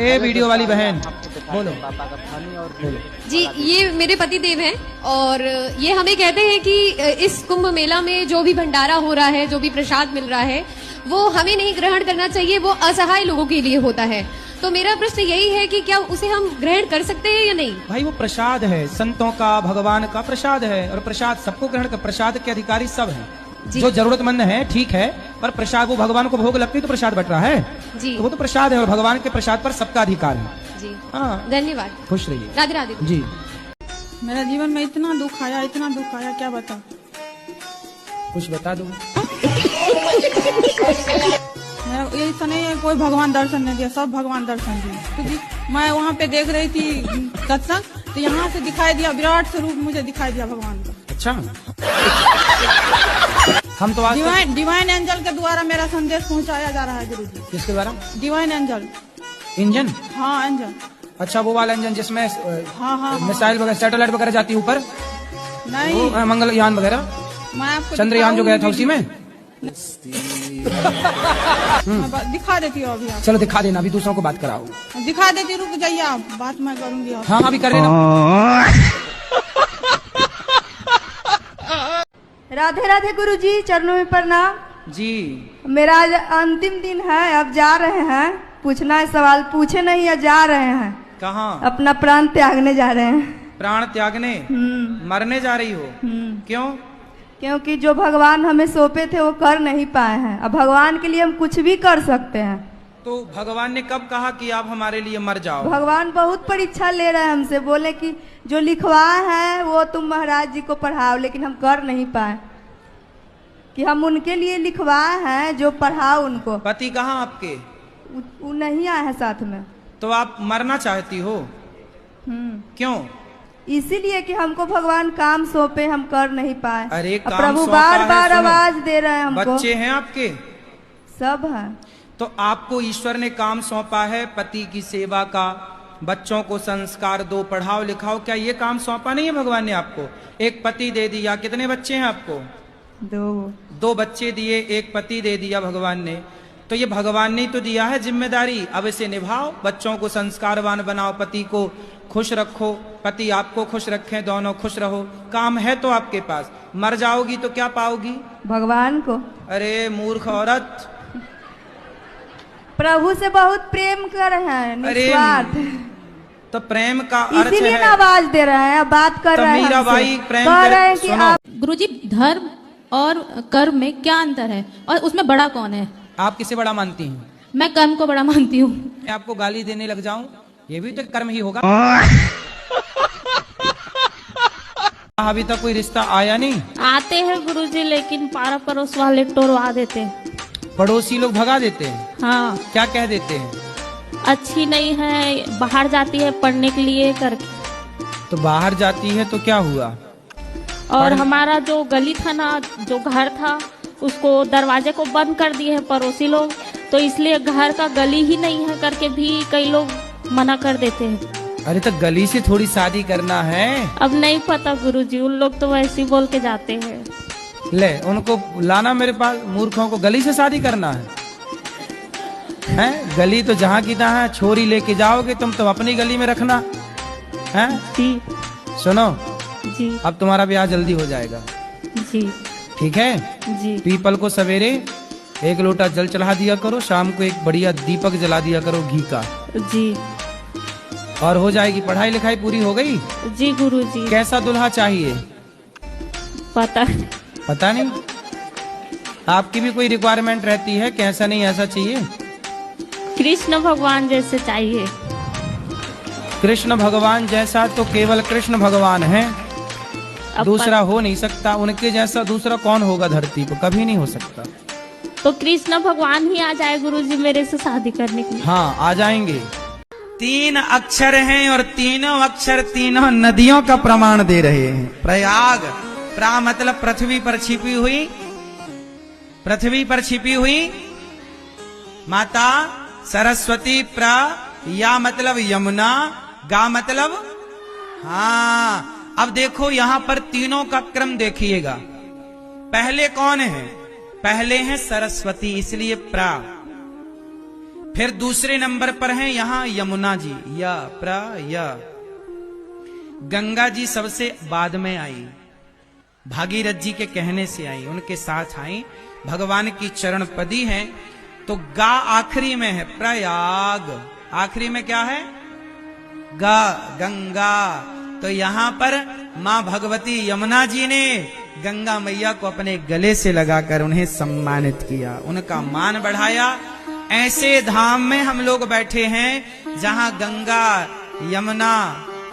ए video वाली बहन बोलो। जी, ये मेरे पति देव हैं और ये हमें कहते हैं कि इस कुंभ मेला में जो भी भंडारा हो रहा है, जो भी प्रसाद मिल रहा है, वो हमें नहीं ग्रहण करना चाहिए, वो असहाय लोगों के लिए होता है। तो मेरा प्रश्न यही है कि क्या उसे हम ग्रहण कर सकते हैं या नहीं? भाई वो प्रसाद है, संतों का, भगवान का प्रसाद है, और प्रसाद सबको ग्रहण कर, प्रसाद के अधिकारी सब हैं। जो जरूरतमंद है ठीक है, पर प्रसाद वो भगवान को भोग लगती तो प्रसाद बट रहा है जी, तो वो तो प्रसाद है और भगवान के प्रसाद पर सबका अधिकार है जी। हाँ, धन्यवाद, खुश रहिए। राधे राधे जी। मेरा जीवन में इतना दुख आया, इतना दुख आया, क्या बता। कुछ बता दो। ऐसा नहीं है कोई भगवान दर्शन नहीं दिया, सब भगवान दर्शन दिए। क्योंकि मैं वहाँ पे देख रही थी सत्संग, तो यहाँ से दिखाई दिया, विराट स्वरूप मुझे दिखाई दिया भगवान का। अच्छा। हम तो डिवाइन एंजल के द्वारा मेरा संदेश पहुँचाया जा रहा है गुरु जी। किसके द्वारा? Divine angel. इंजन? हाँ, इंजन। अच्छा, वो वाला इंजन जिसमें हाँ, मिसाइल वगैरह, सैटेलाइट वगैरह जाती है ऊपर? नहीं, मंगलयान वगैरह, मैं आपको चंद्रयान जो गया था उसी में। दिखा देती हूँ अभी आप। चलो दिखा देना, अभी दूसरों को बात कराओ। दिखा देती, रुक जाइए आप, बात मैं करूंगी। हाँ, अभी कर देना। राधे राधे गुरुजी, चरणों में प्रणाम जी। मेरा आज अंतिम दिन है, अब जा रहे हैं। पूछना है सवाल, पूछे नहीं या जा रहे हैं? कहाँ? अपना प्राण त्यागने जा रहे हैं। प्राण त्यागने? मरने जा रही हो? क्यों? क्योंकि जो भगवान हमें सौंपे थे वो कर नहीं पाए हैं। अब भगवान के लिए हम कुछ भी कर सकते हैं। तो भगवान ने कब कहा कि आप हमारे लिए मर जाओ? भगवान बहुत परीक्षा ले रहे हैं हमसे, बोले कि जो लिखवाए हैं वो तुम महाराज जी को पढ़ाओ, लेकिन हम कर नहीं पाए कि हम उनके लिए लिखवाए हैं, जो पढ़ाओ उनको। पति कहाँ आपके? वो नहीं आए हैं साथ में। तो आप मरना चाहती हो? क्यों? इसीलिए कि हमको भगवान काम सौंपे, हम कर नहीं पाए। अरे प्रभु बार बार आवाज दे रहे हैं हमको। बच्चे हैं आपके? सब है। तो आपको ईश्वर ने काम सौंपा है पति की सेवा का, बच्चों को संस्कार दो, पढ़ाओ लिखाओ। क्या ये काम सौंपा नहीं है भगवान ने आपको? एक पति दे दिया, कितने बच्चे हैं आपको? दो बच्चे दिए, एक पति दे दिया भगवान ने। तो ये भगवान ने तो दिया है जिम्मेदारी, अब इसे निभाओ, बच्चों को संस्कारवान बनाओ, पति को खुश रखो, पति आपको खुश रखें, दोनों खुश रहो। काम है तो आपके पास। मर जाओगी तो क्या पाओगी? भगवान को। अरे मूर्ख औरत, प्रभु से बहुत प्रेम कर रहे हैं, निस्वार्थ। तो प्रेम का अर्थ इसीलिए है, आवाज दे रहे हैं, बात कर रहे हैं। मीरा बाई प्रेम कह रहे हैं कि आप। गुरुजी, धर्म और कर्म में क्या अंतर है और उसमें बड़ा कौन है? आप किसे बड़ा मानती हैं? मैं कर्म को बड़ा मानती हूँ। मैं आपको गाली देने लग जाऊं, ये भी तो कर्म ही होगा। अभी तक कोई रिश्ता आया नहीं? आते हैं गुरुजी, लेकिन पारा पड़ोस वाले टोरवा देते हैं। पड़ोसी लोग भगा देते हैं? हाँ। क्या कह देते हैं? अच्छी नहीं है, बाहर जाती है पढ़ने के लिए करके। तो बाहर जाती है तो क्या हुआ? और हमारा जो गली था ना, जो घर था, उसको दरवाजे को बंद कर दिए हैं पड़ोसी लोग, तो इसलिए घर का गली ही नहीं है करके भी कई लोग मना कर देते हैं। अरे तो गली से थोड़ी शादी करना है। अब नहीं पता गुरुजी, उन लोग तो वैसे ही बोल के जाते हैं। ले उनको लाना मेरे पास, मूर्खों को गली से शादी करना है? हैं? गली तो जहाँ की तहाँ है, छोरी लेके जाओगे तुम तो अपनी गली में रखना है। जी। सुनो जी। अब तुम्हारा ब्याह जल्दी हो जाएगा। जी। ठीक है जी। पीपल को सवेरे 1 लोटा जल चढ़ा दिया करो, शाम को एक बढ़िया दीपक जला दिया करो घी का। जी। और हो जाएगी। पढ़ाई लिखाई पूरी हो गई? जी गुरुजी। कैसा दुल्हा चाहिए? पता नहीं। आपकी भी कोई रिक्वायरमेंट रहती है? कैसा नहीं ऐसा चाहिए? कृष्ण भगवान जैसे चाहिए। कृष्ण भगवान जैसा तो केवल कृष्ण भगवान है, दूसरा हो नहीं सकता। उनके जैसा दूसरा कौन होगा धरती पर? कभी नहीं हो सकता। तो कृष्ण भगवान ही आ जाए गुरुजी मेरे से शादी करने के लिए। हाँ, आ जाएंगे। 3 अक्षर हैं और तीनों अक्षर तीनों नदियों का प्रमाण दे रहे हैं। प्रयाग, प्रा मतलब पृथ्वी पर छिपी हुई, पृथ्वी पर छिपी हुई माता सरस्वती। प्रा या मतलब यमुना, गा मतलब हाँ। अब देखो यहां पर तीनों का क्रम देखिएगा। पहले कौन है? पहले है सरस्वती, इसलिए प्रा। फिर दूसरे नंबर पर हैं यहां यमुना जी, या गंगा जी सबसे बाद में आई, भागीरथ जी के कहने से आई, उनके साथ आई, भगवान की चरण पदी है। तो गा आखिरी में है, प्रयाग आखिरी में क्या है, गा, गंगा। तो यहां पर मां भगवती यमुना जी ने गंगा मैया को अपने गले से लगाकर उन्हें सम्मानित किया, उनका मान बढ़ाया। ऐसे धाम में हम लोग बैठे हैं जहां गंगा, यमुना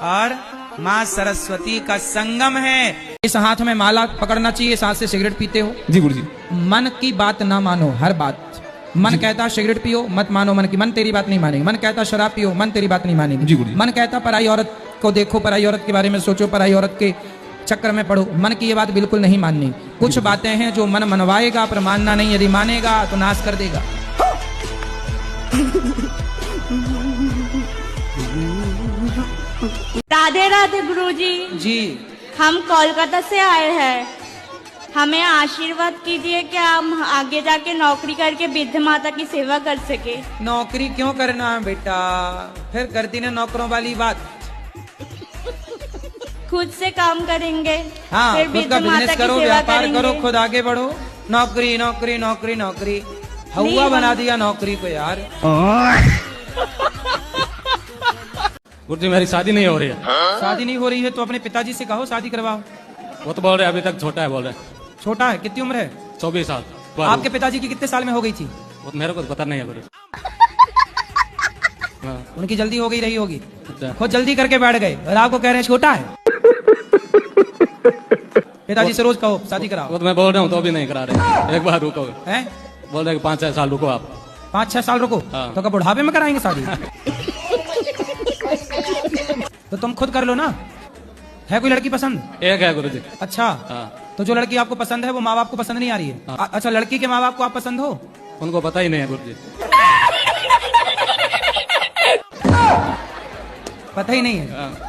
और मां सरस्वती का संगम है। इस हाथ में माला पकड़ना चाहिए, इस हाथ से सिगरेट पीते हो। जी गुरुजी। मन की बात ना मानो, हर बात। मन कहता सिगरेट पियो, मत मानो मन की, मन तेरी बात नहीं मानेगी। मन कहता शराब पियो, मन तेरी बात नहीं मानेगी। जी गुरुजी। मन कहता पराई औरत को देखो, पराई औरत के बारे में सोचो, पराई औरत के चक्कर में पढ़ो, मन की ये बात बिल्कुल नहीं माननी। कुछ बातें हैं जो मन मनवाएगा पर मानना नहीं, यदि मानेगा तो नाश कर देगा। राधे राधे गुरुजी। जी हम कोलकाता से आए हैं, हमें आशीर्वाद कीजिए कि हम आगे जाके नौकरी करके वृद्ध माता की सेवा कर सके। नौकरी क्यों करना है बेटा, फिर करती ना नौकरों वाली बात। खुद से काम करेंगे, हाँ, फिर खुद वृद्ध का माता बिजनेस की करो, सेवा व्यापार करेंगे। करो, खुद आगे बढ़ो। नौकरी नौकरी नौकरी नौकरी, हवा बना दिया नौकरी को यार। गुरुजी मेरी शादी नहीं हो रही है। शादी नहीं हो रही है तो अपने पिताजी से कहो शादी करवाओ। वो तो बोल रहे अभी तक छोटा है, बोल रहे छोटा है, कितनी उम्र है? 24 साल। आपके पिताजी की कितने साल में हो गई थी? वो तो मेरे को तो पता नहीं है गुरु। हाँ। उनकी जल्दी हो गई रही होगी, अच्छा। खुद जल्दी करके बैठ गए और आपको कह रहे हैं छोटा है। पिताजी से रोज कहो शादी कराओ। वो तो मैं बोल रहा हूँ तो भी नहीं करा रहे। एक बार रुको, हैं? बोल रहे 5-6 साल रुको आप। 5-6 साल रुको। हाँ। तो कब बुढ़ापे में कराएंगे शादी? तो तुम खुद कर लो ना। है कोई लड़की पसंद? एक है गुरुजी। अच्छा, हाँ। तो जो लड़की आपको पसंद है वो माँ बाप को पसंद नहीं आ रही है? हाँ। अच्छा, लड़की के माँ बाप को आप पसंद हो? उनको पता ही नहीं है गुरुजी। पता ही नहीं है। हाँ।